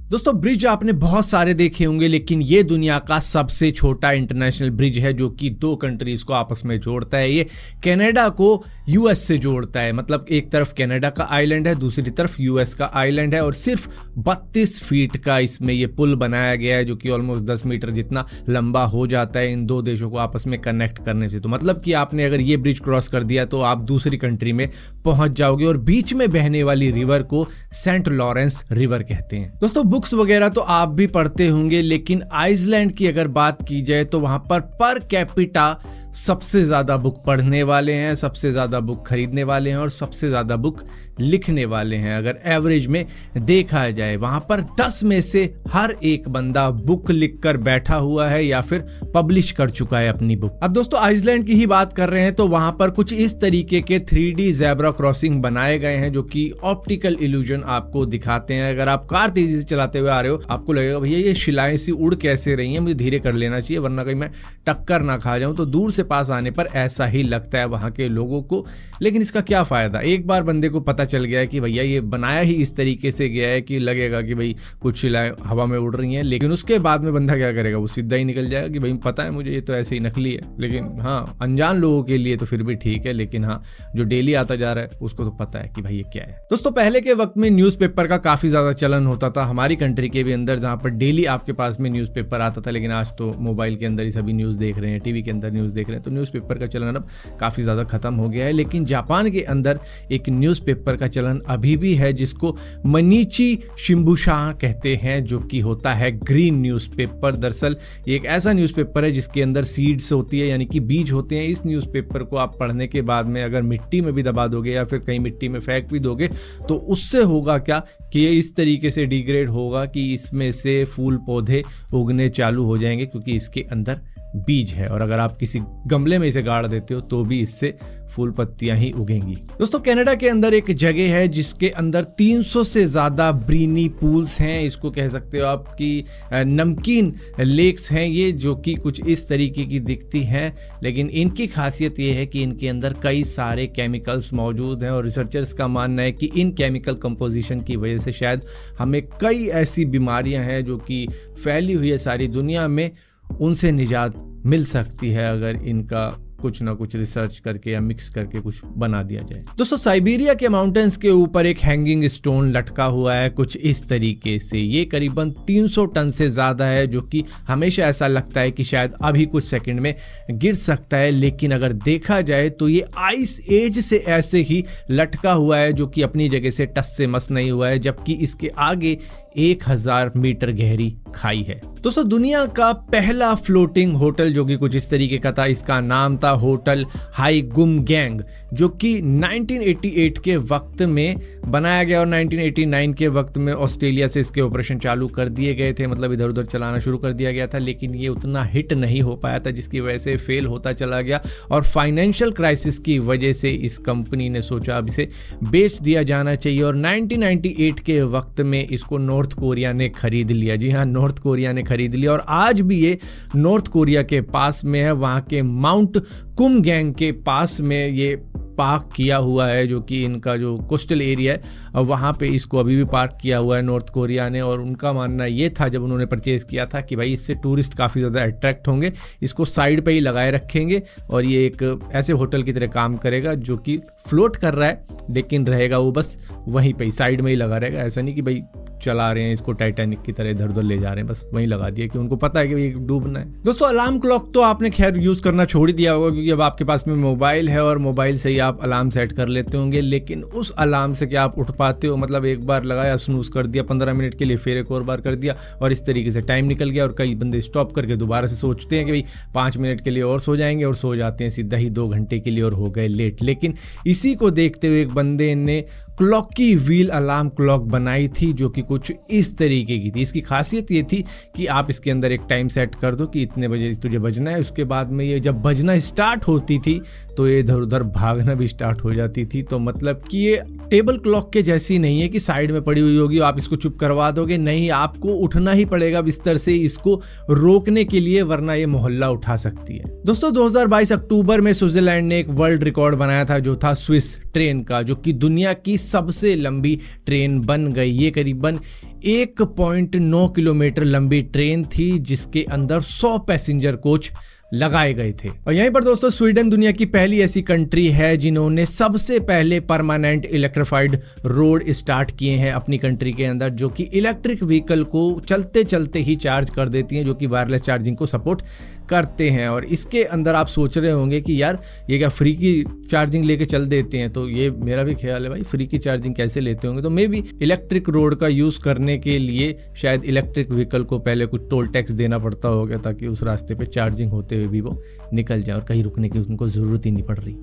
दोस्तों ब्रिज आपने बहुत सारे देखे होंगे, लेकिन ये दुनिया का सबसे छोटा इंटरनेशनल ब्रिज है जो कि दो कंट्रीज को आपस में जोड़ता है। ये कनाडा को यूएस से जोड़ता है, मतलब एक तरफ कनाडा का आइलैंड है, दूसरी तरफ यूएस का आइलैंड है और सिर्फ 32 फीट का इसमें ये पुल बनाया गया है जो कि ऑलमोस्ट 10 मीटर जितना लंबा हो जाता है इन दो देशों को आपस में कनेक्ट करने से। तो मतलब कि आपने अगर ये ब्रिज क्रॉस कर दिया तो आप दूसरी कंट्री में पहुंच जाओगे और बीच में बहने वाली रिवर को सेंट लॉरेंस रिवर कहते हैं। दोस्तों बुक्स वगैरह तो आप भी पढ़ते होंगे, लेकिन आइसलैंड की अगर बात की जाए तो वहां पर कैपिटा सबसे ज्यादा बुक पढ़ने वाले हैं, सबसे ज्यादा बुक खरीदने वाले हैं और सबसे ज्यादा बुक लिखने वाले हैं। अगर एवरेज में देखा जाए वहां पर 10 में से हर एक बंदा बुक लिखकर बैठा हुआ है या फिर पब्लिश कर चुका है अपनी बुक। अब दोस्तों आइसलैंड की ही बात कर रहे हैं तो वहां पर कुछ इस तरीके के 3D ज़ेब्रा क्रॉसिंग बनाए गए हैं जो कि ऑप्टिकल इल्यूजन आपको दिखाते हैं। अगर आप कार तेजी से चलाते हुए आ रहे हो आपको लगेगा भैया ये शिलाएं सी उड़ कैसे रही हैं, मुझे धीरे कर लेना चाहिए वरना कहीं मैं टक्कर ना खा जाऊं। तो दूर से पास आने पर ऐसा ही लगता है वहां के लोगों को, लेकिन इसका क्या फायदा। एक बार बंदे को पता चल गया है कि भैया ये बनाया ही इस तरीके से गया है कि लगेगा कि भाई कुछ शिलाएं हवा में उड़ रही हैं, लेकिन उसके बाद में बंदा क्या करेगा, वो सीधा ही निकल जाएगा कि भाई पता है मुझे ये तो ऐसे ही नकली है। लेकिन हाँ अनजान लोगों के लिए तो फिर भी ठीक है, लेकिन हाँ जो डेली आता जा रहा है उसको तो पता है कि भाई ये क्या है। दोस्तों पहले के वक्त में न्यूज़पेपर का काफी ज्यादा चलन होता था हमारी कंट्री के भी अंदर, जहां पर डेली आपके पास में न्यूज़पेपर आता था। लेकिन आज तो मोबाइल के अंदर ही सभी न्यूज़ देख रहे हैं, टीवी के अंदर न्यूज़ देख रहे हैं, तो न्यूज़पेपर का चलन अब काफी ज्यादा खत्म हो गया है। लेकिन जापान के अंदर एक न्यूज़पेपर का चलन अभी भी है जिसको मनीची शिम्बुशा कहते हैं, जो कि होता है ग्रीन न्यूज़पेपर। दरअसल ये एक ऐसा न्यूज़पेपर है जिसके अंदर सीड्स होती है, यानी कि बीज होते हैं। इस न्यूज़पेपर को आप पढ़ने के बाद में अगर मिट्टी में भी दबा दोगे या फिर कहीं मिट्टी में फेंक भी दोगे तो उससे होगा क्या कि ये इस तरीके से डिग्रेड होगा कि इसमें से फूल पौधे उगने चालू हो जाएंगे, क्योंकि इसके अंदर बीज है। और अगर आप किसी गमले में इसे गाड़ देते हो तो भी इससे फूल पत्तियां ही उगेंगी। दोस्तों कनाडा के अंदर एक जगह है जिसके अंदर 300 से ज्यादा ब्रीनी पूल्स हैं, इसको कह सकते हो आपकी नमकीन लेक्स हैं ये, जो कि कुछ इस तरीके की दिखती हैं। लेकिन इनकी खासियत ये है कि इनके अंदर कई सारे केमिकल्स मौजूद हैं और रिसर्चर्स का मानना है कि इन केमिकल कंपोजिशन की वजह से शायद हमें कई ऐसी बीमारियां हैं जो कि फैली हुई है सारी दुनिया में, उनसे निजात मिल सकती है अगर इनका कुछ ना कुछ रिसर्च करके या मिक्स करके कुछ बना दिया जाए। दोस्तों साइबेरिया के माउंटेन्स के ऊपर एक हैंगिंग स्टोन लटका हुआ है कुछ इस तरीके से। ये करीबन 300 टन से ज्यादा है, जो कि हमेशा ऐसा लगता है कि शायद अभी कुछ सेकंड में गिर सकता है, लेकिन अगर देखा जाए तो ये आइस एज से ऐसे ही लटका हुआ है जो कि अपनी जगह से टस से मस नहीं हुआ है, जबकि इसके आगे 1000 मीटर गहरी खाई है। दोस्तों दुनिया का पहला फ्लोटिंग होटल जो कि कुछ इस तरीके का था, इसका नाम था होटल हाई गुम गैंग, जो कि 1988 के वक्त में बनाया गया और 1989 के वक्त में ऑस्ट्रेलिया से इसके ऑपरेशन चालू कर दिए गए थे, मतलब इधर उधर चलाना शुरू कर दिया गया था। लेकिन ये उतना हिट नहीं हो पाया था जिसकी वजह से फेल होता चला गया और फाइनेंशियल क्राइसिस की वजह से इस कंपनी ने सोचा अब इसे बेच दिया जाना चाहिए और 1998 के वक्त में इसको नॉर्थ कोरिया ने खरीद लिया। जी हाँ, नॉर्थ कोरिया ने खरीद लिया और आज भी ये नॉर्थ कोरिया के पास में है, वहाँ के माउंट कुमगैंग के पास में ये पार्क किया हुआ है, जो कि इनका जो कोस्टल एरिया है और वहाँ पे इसको अभी भी पार्क किया हुआ है नॉर्थ कोरिया ने। और उनका मानना ये था जब उन्होंने परचेज़ किया था कि भाई इससे टूरिस्ट काफ़ी ज़्यादा अट्रैक्ट होंगे, इसको साइड पे ही लगाए रखेंगे और ये एक ऐसे होटल की तरह काम करेगा जो कि फ्लोट कर रहा है लेकिन रहेगा वो बस वहीं पे ही साइड में ही लगा रहेगा। ऐसा नहीं कि भाई चला रहे हैं इसको टाइटैनिक की तरह इधर उधर ले जा रहे हैं, बस वहीं लगा दिया कि उनको पता है कि ये डूबना है। दोस्तों अलार्म क्लॉक तो आपने खैर यूज़ करना छोड़ दिया होगा क्योंकि अब आपके पास में मोबाइल है और मोबाइल से ही आप अलार्म सेट कर लेते होंगे। लेकिन उस अलार्म से क्या आप उठ पाते हो? मतलब एक बार लगाया, स्नूज कर दिया 15 मिनट के लिए, फिर एक और बार कर दिया और इस तरीके से टाइम निकल गया। और कई बंदे स्टॉप करके दोबारा से सोचते हैं कि भाई 5 मिनट के लिए और सो जाएंगे और सो जाते हैं सीधा ही 2 घंटे के लिए और हो गए लेट। लेकिन इसी को देखते हुए एक बंदे ने क्लॉक की व्हील अलार्म क्लॉक बनाई थी जो कि कुछ इस तरीके की थी। इसकी खासियत ये थी कि आप इसके अंदर एक टाइम सेट कर दो कि इतने बजे तुझे बजना है, उसके बाद में ये जब बजना स्टार्ट होती थी तो ये इधर उधर भागना भी स्टार्ट हो जाती थी। तो मतलब कि ये टेबल क्लॉक के जैसी नहीं है कि साइड में पड़ी हुई होगी आप इसको चुप करवा दोगे, नहीं, आपको उठना ही पड़ेगा बिस्तर से इसको रोकने के लिए, वरना ये मोहल्ला उठा सकती है। दोस्तों 2022 अक्टूबर में स्विट्जरलैंड ने एक वर्ल्ड रिकॉर्ड बनाया था जो था स्विस ट्रेन का, जो कि दुनिया की सबसे लंबी ट्रेन बन गई। ये करीबन 1.9 किलोमीटर लंबी ट्रेन थी जिसके अंदर 100 पैसेंजर कोच लगाए गए थे। और यहीं पर दोस्तों स्वीडन दुनिया की पहली ऐसी कंट्री है जिन्होंने सबसे पहले परमानेंट इलेक्ट्रिफाइड रोड स्टार्ट किए हैं अपनी कंट्री के अंदर, जो कि इलेक्ट्रिक व्हीकल को चलते चलते ही चार्ज कर देती हैं, जो कि वायरलेस चार्जिंग को सपोर्ट करते हैं। और इसके अंदर आप सोच रहे होंगे कि यार ये क्या फ्री की चार्जिंग लेके चल देते हैं, तो ये मेरा भी ख्याल है भाई फ्री की चार्जिंग कैसे लेते होंगे। तो मे बी इलेक्ट्रिक रोड का यूज़ करने के लिए शायद इलेक्ट्रिक व्हीकल को पहले कुछ टोल टैक्स देना पड़ता होगा ताकि उस रास्ते पे चार्जिंग होते हुए भी वो निकल जाए और कहीं रुकने की उनको ज़रूरत ही नहीं पड़ रही।